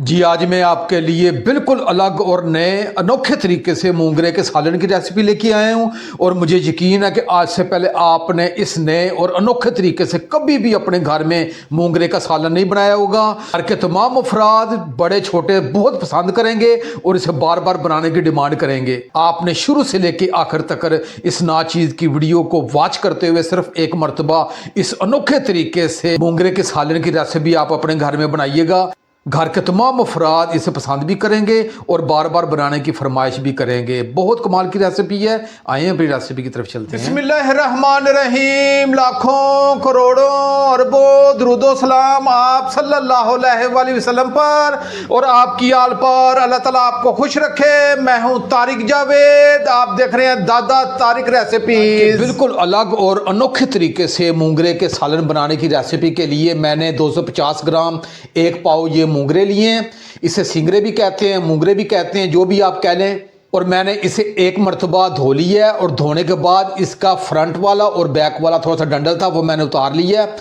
जी आज मैं आपके लिए बिल्कुल अलग और नए अनोखे तरीके से मूंगरे के सालन की रेसिपी लेके आया हूँ और मुझे यकीन है कि आज से पहले आपने इस नए और अनोखे तरीके से कभी भी अपने घर में मूंगरे का सालन नहीं बनाया होगा। घर के तमाम अफराद बड़े छोटे बहुत पसंद करेंगे और इसे बार बार बनाने की डिमांड करेंगे। आपने शुरू से लेके आखिर तक इस नाचीज़ की वीडियो को वॉच करते हुए सिर्फ एक मरतबा इस अनोखे तरीके से मूंगरे के सालन की रेसिपी आप अपने घर में बनाइएगा। घर के तमाम अफराद इसे पसंद भी करेंगे और बार बार बनाने की फरमाइश भी करेंगे। बहुत कमाल की रेसिपी है। आइए अपनी रेसिपी की तरफ चलते हैं। बिस्मिल्लाहिर्रहमानिर्रहीम। लाखों करोड़ों अरबों दुरूदो सलाम आप सल्लल्लाहु अलैहि वसल्लम पर और आपकी आल पर। अल्लाह ताला आपको खुश रखे। मैं हूं तारिक जावेद, आप देख रहे हैं दादा तारिक रेसिपी। बिल्कुल अलग और अनोखे तरीके से मूंगरे के सालन बनाने की रेसिपी के लिए मैंने 250 ग्राम एक पाव ये मूंगरे लिए हैं। इसे सिंगरे भी कहते हैं, मूंगरे भी कहते हैं, जो भी आप कह लें। और मैंने इसे एक मरतबा धो लिया है और धोने के बाद इसका फ्रंट वाला और बैक वाला थोड़ा सा डंडल था वो मैंने उतार लिया है।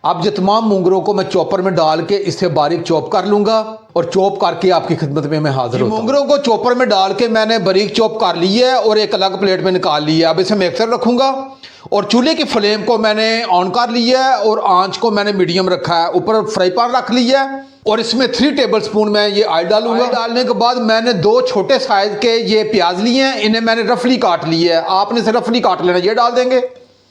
अब ये तमाम मूंगरों को मैं चॉपर में डाल के इसे बारीक चॉप कर लूंगा और चॉप करके आपकी खिदमत में मैं हाजिर हूं। मूंगरों को चॉपर में डाल के मैंने बारीक चॉप कर लिया है और एक अलग प्लेट में निकाल लिया है। अब इसे मैं एक तरफ रखूंगा और चूल्हे की फ्लेम को मैंने ऑन कर लिया है और आंच को मैंने मीडियम रखा है। ऊपर फ्राई पैन रख लिया है और इसमें 3 टेबलस्पून मैं ये ऑयल डालूंगा। डालने के बाद मैंने 2 छोटे साइज के ये प्याज लिए हैं, इन्हें मैंने रफली काट लिया है। आपने इसे रफली काट लेना, ये डाल देंगे।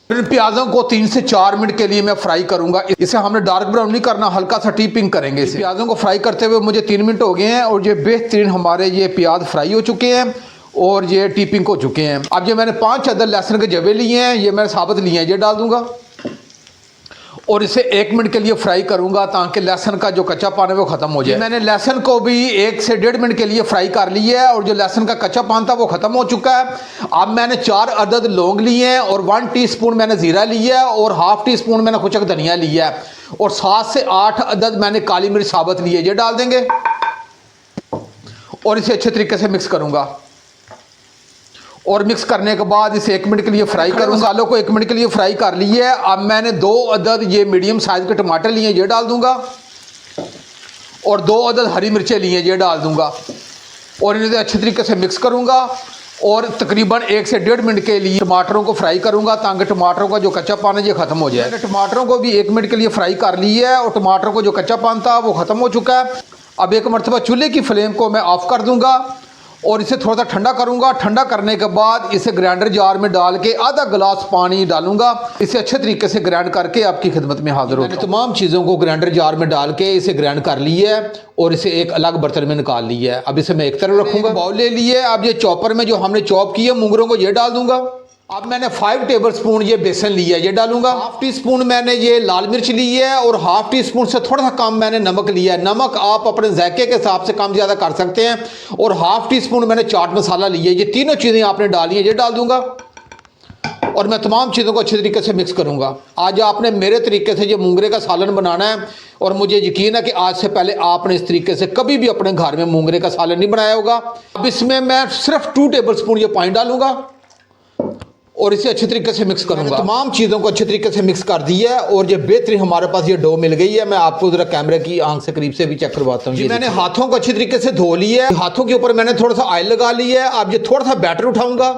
इन प्याजों को 3 से 4 मिनट के लिए मैं फ्राई करूंगा। इसे हमने डार्क ब्राउन नहीं करना, हल्का सा टीपिंग करेंगे इसे। प्याजों को फ्राई करते हुए मुझे 3 मिनट हो गए हैं और ये बेहतरीन हमारे ये प्याज फ्राई हो चुके हैं और ये टीपिंग हो चुके हैं। अब ये मैंने 5 अदद लहसुन के जवे लिए हैं, ये मैंने साबुत लिए हैं, ये डाल दूंगा और इसे 1 मिनट के लिए फ्राई करूंगा ताकि लहसुन का जो कच्चापन है वो खत्म हो जाए। मैंने लहसुन को भी 1 से 1.5 मिनट के लिए फ्राई कर लिया है और जो लहसुन का कच्चापन था वो खत्म हो चुका है। अब मैंने 4 अदद लौंग लिए हैं और 1 टीस्पून मैंने जीरा लिया है और हाफ टीस्पून मैंने खुशक धनिया लिया है और 7 से 8 अदद मैंने काली मिर्च साबुत ली है, ये डाल देंगे और इसे अच्छे तरीके से मिक्स करूंगा। और मिक्स करने के बाद इसे 1 मिनट के लिए फ्राई करूंगा। मसालों को 1 मिनट के लिए फ्राई कर लिए है। अब मैंने 2 अदद ये मीडियम साइज के टमाटर लिए, ये डाल दूंगा और 2 अदद हरी मिर्चें लिए, ये डाल दूंगा और इन्हें अच्छे तरीके से मिक्स करूंगा और तकरीबन 1 से 1.5 मिनट के लिए टमाटरों को फ्राई करूंगा ताकि टमाटरों का जो कच्चापन है ये खत्म हो जाए। मैंने टमाटरों को भी 1 मिनट के लिए फ्राई कर लिया है और टमाटरों को जो कच्चापन था वो खत्म हो चुका है। अब एक मरतबा चूल्हे की फ्लेम को मैं ऑफ कर दूंगा और इसे थोड़ा सा ठंडा करूंगा। ठंडा करने के बाद इसे ग्राइंडर जार में डाल के आधा गिलास पानी डालूंगा। इसे अच्छे तरीके से ग्राइंड करके आपकी खिदमत में हाजिर हूं। मैंने तमाम चीज़ों को ग्राइंडर जार में डाल के इसे ग्राइंड कर लिया है और इसे एक अलग बर्तन में निकाल लिया है। अब इसे मैं एक तरफ रखूंगा। बाउल ले लिए। अब ये चॉपर में जो हमने चॉप किया मूंगरों को ये डाल दूंगा। अब मैंने 5 टेबलस्पून ये बेसन लिया है, ये डालूंगा। हाफ टी स्पून मैंने ये लाल मिर्च ली है और हाफ टी स्पून से थोड़ा सा कम मैंने नमक लिया है। नमक आप अपने जायके के हिसाब से कम ज़्यादा कर सकते हैं और हाफ टी स्पून मैंने चाट मसाला लिया है। ये तीनों चीज़ें आपने डाली है, ये डाल दूंगा और मैं तमाम चीज़ों को अच्छे तरीके से मिक्स करूंगा। आज आपने मेरे तरीके से ये मूंगरे का सालन बनाना है और मुझे यकीन है कि आज से पहले आपने इस तरीके से कभी भी अपने घर में मूंगरे का सालन नहीं बनाया होगा। अब इसमें मैं सिर्फ 2 टेबलस्पून ये पानी डालूंगा और इसे अच्छे तरीके से मिक्स करूंगा। तमाम चीज़ों को अच्छे तरीके से मिक्स कर दिया है और ये बेहतरीन हमारे पास ये डो मिल गई है। मैं आपको जरा कैमरे की आंख से करीब से भी चेक करवाता हूँ। मैंने हाथों को अच्छे तरीके से धो लिया है। हाथों के ऊपर मैंने थोड़ा सा ऑयल लगा लिया है। अब ये थोड़ा सा बैटर उठाऊंगा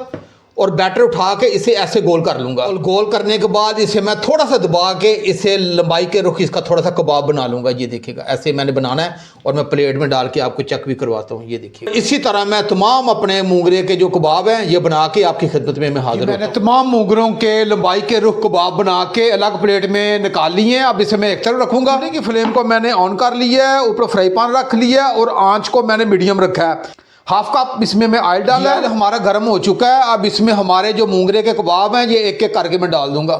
और बैटर उठा के इसे ऐसे गोल कर लूंगा और गोल करने के बाद इसे मैं थोड़ा सा दबा के इसे लंबाई के रुख इसका थोड़ा सा कबाब बना लूंगा। ये देखिएगा, ऐसे मैंने बनाना है और मैं प्लेट में डाल के आपको चेक भी करवाता हूँ। ये देखिए, इसी तरह मैं तमाम अपने मूंगरे के जो कबाब हैं ये बना के आपकी खिदमत में मैं हाजिर हूं। मैंने तमाम मूंगरों के लंबाई के रुख कबाब बना के अलग प्लेट में निकाल लिए हैं। अब इसे मैं एक तरफ रखूंगा। की फ्लेम को मैंने ऑन कर लिया है, ऊपर फ्राई पैन रख लिया है और आंच को मैंने मीडियम रखा है। हाफ कप इसमें मैं ऑयल डाला है। हमारा गर्म हो चुका है। अब इसमें हमारे जो मूंगरे के कबाब हैं ये एक एक करके मैं डाल दूंगा।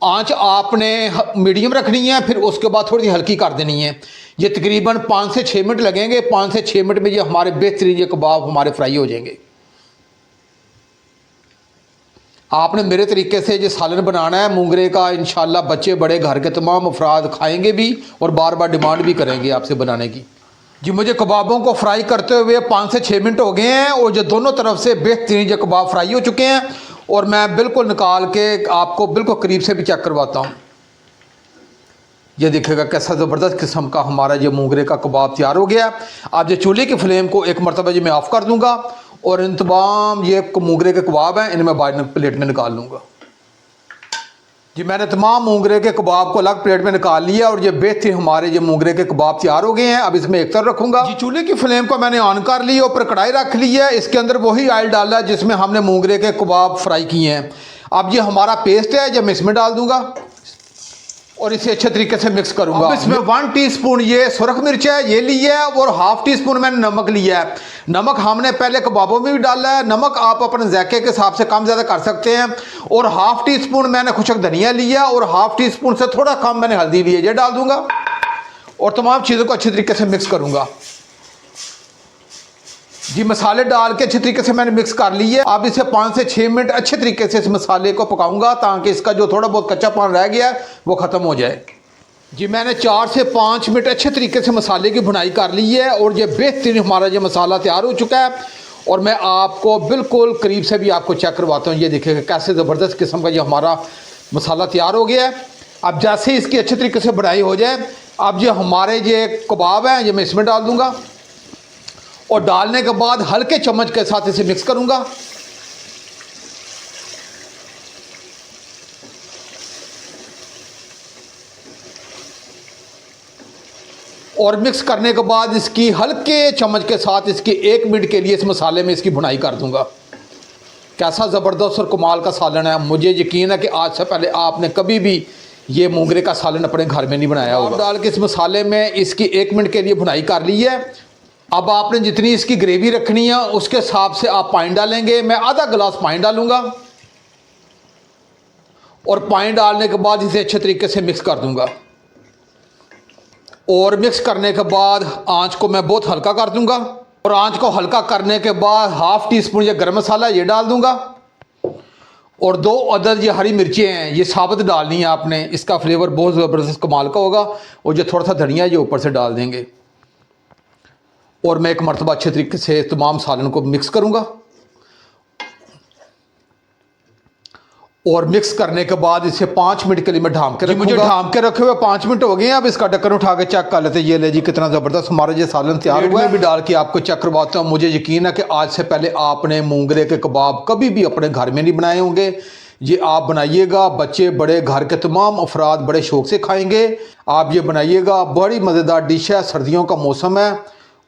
आंच आपने मीडियम रखनी है, फिर उसके बाद थोड़ी सी हल्की कर देनी है। ये तकरीबन 5 से 6 मिनट लगेंगे। 5 से 6 मिनट में ये हमारे बेहतरीन ये कबाब हमारे फ्राई हो जाएंगे। आपने मेरे तरीके से ये सालन बनाना है मूंगरे का। इंशाल्लाह बच्चे बड़े घर के तमाम अफराद खाएंगे भी और बार बार डिमांड भी करेंगे आपसे बनाने की। जी मुझे कबाबों को फ्राई करते हुए 5 से 6 मिनट हो गए हैं और जो दोनों तरफ से बेहतरीन जो कबाब फ्राई हो चुके हैं और मैं बिल्कुल निकाल के आपको बिल्कुल करीब से भी चेक करवाता हूँ। ये दिखेगा कैसा ज़बरदस्त किस्म का हमारा ये मोंगरे का कबाब तैयार हो गया। अब ये चूल्हे की फ्लेम को एक मरतबा जी मैं ऑफ़ कर दूंगा और इन तमाम ये मोंगरे के कबाब हैं इन्हें मैं बाहर प्लेट में निकाल लूँगा। जी मैंने तमाम मोंगरे के कबाब को अलग प्लेट में निकाल लिया और ये बेहतरीन हमारे ये मोंगरे के कबाब तैयार हो गए हैं। अब इसमें एक तरफ रखूंगा। जी चूल्हे की फ्लेम को मैंने ऑन कर ली, ऊपर कढ़ाई रख ली है, इसके अंदर वही ऑयल डाला है जिसमें हमने मोंगरे के कबाब फ्राई किए हैं। अब ये हमारा पेस्ट है जो मैं इसमें डाल दूंगा और इसे अच्छे तरीके से मिक्स करूंगा। अब इसमें 1 टीस्पून ये सुरख मिर्च है ये लिया है और ½ टीस्पून मैंने नमक लिया है। नमक हमने पहले कबाबों में भी डाला है, नमक आप अपने जायके के हिसाब से कम ज़्यादा कर सकते हैं। और ½ टीस्पून मैंने खुशक धनिया लिया और ½ टीस्पून से थोड़ा कम मैंने हल्दी ली है, ये डाल दूंगा और तमाम चीज़ों को अच्छे तरीके से मिक्स करूंगा। जी मसाले डाल के अच्छे तरीके से मैंने मिक्स कर ली है। अब इसे 5 से 6 मिनट अच्छे तरीके से इस मसाले को पकाऊंगा ताकि इसका जो थोड़ा बहुत कच्चापन रह गया है वो ख़त्म हो जाए। जी मैंने 4 से 5 मिनट अच्छे तरीके से मसाले की भुनाई कर ली है और ये बेहतरीन हमारा ये मसाला तैयार हो चुका है। और मैं आपको बिल्कुल करीब से भी आपको चेक करवाता हूँ, ये देखिएगा कैसे ज़बरदस्त किस्म का ये हमारा मसाला तैयार हो गया है। अब जैसे इसकी अच्छे तरीके से भुनाई हो जाए, अब ये हमारे ये कबाब हैं ये मैं इसमें डाल दूँगा और डालने के बाद हल्के चम्मच के साथ इसे मिक्स करूंगा। और मिक्स करने के बाद इसकी हल्के चम्मच के साथ इसकी 1 मिनट के लिए इस मसाले में इसकी भुनाई कर दूंगा। कैसा ज़बरदस्त और कमाल का सालन है। मुझे यकीन है कि आज से पहले आपने कभी भी ये मोंगरे का सालन अपने घर में नहीं बनाया होगा। डाल के इस मसाले में इसकी 1 मिनट के लिए भुनाई कर ली है। अब आपने जितनी इसकी ग्रेवी रखनी है उसके हिसाब से आप पानी डालेंगे। मैं आधा गिलास पानी डालूंगा और पानी डालने के बाद इसे अच्छे तरीके से मिक्स कर दूंगा। और मिक्स करने के बाद आंच को मैं बहुत हल्का कर दूंगा और आंच को हल्का करने के बाद ½ टीस्पून ये गरम मसाला ये डाल दूंगा और 2 अदद ये हरी मिर्चें हैं ये साबुत डालनी है आपने। इसका फ्लेवर बहुत ज़बरदस्त कमाल का होगा। और जो थोड़ा सा धनिया ये ऊपर से डाल देंगे और मैं एक मरतबा अच्छे तरीके से तमाम सालन को मिक्स करूंगा। और मिक्स करने के बाद इसे 5 मिनट के लिए मैं ढांप के रखूंगा। मुझे ढांप के रखे हुए 5 मिनट हो गए हैं। अब इसका ढक्कन उठा के चेक कर लेते हैं। ये ले जी कितना ज़बरदस्त हमारा ये सालन तैयार हुआ है। भी डाल के आपको चेक करवाता हूँ। मुझे यकीन है कि आज से पहले आपने मोंगरे के कबाब कभी भी अपने घर में नहीं बनाए होंगे। ये आप बनाइएगा, बच्चे बड़े घर के तमाम अफराद बड़े शौक से खाएंगे। आप ये बनाइएगा, बड़ी मज़ेदार डिश है। सर्दियों का मौसम है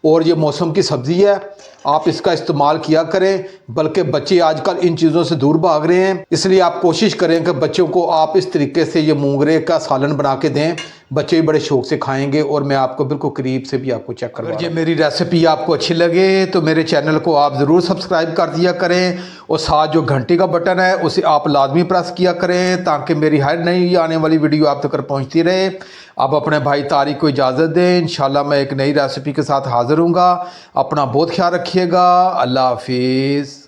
और ये मौसम की सब्ज़ी है, आप इसका इस्तेमाल किया करें। बल्कि बच्चे आजकल इन चीज़ों से दूर भाग रहे हैं, इसलिए आप कोशिश करें कि बच्चों को आप इस तरीके से ये मोंगरे का सालन बना के दें। बच्चे भी बड़े शौक से खाएंगे और मैं आपको बिल्कुल करीब से भी आपको चेक करूँगा। अगर ये मेरी रेसिपी आपको अच्छी लगे तो मेरे चैनल को आप ज़रूर सब्सक्राइब कर दिया करें और साथ जो घंटी का बटन है उसे आप लाजमी प्रेस किया करें ताकि मेरी हर नई आने वाली वीडियो आप तक पहुँचती रहे। आप अपने भाई तारिक को इजाज़त दें। इंशाल्लाह मैं एक नई रेसिपी के साथ हाज़िर हूँगा। अपना बहुत ख्याल रखिएगा। अल्लाह हाफिज़।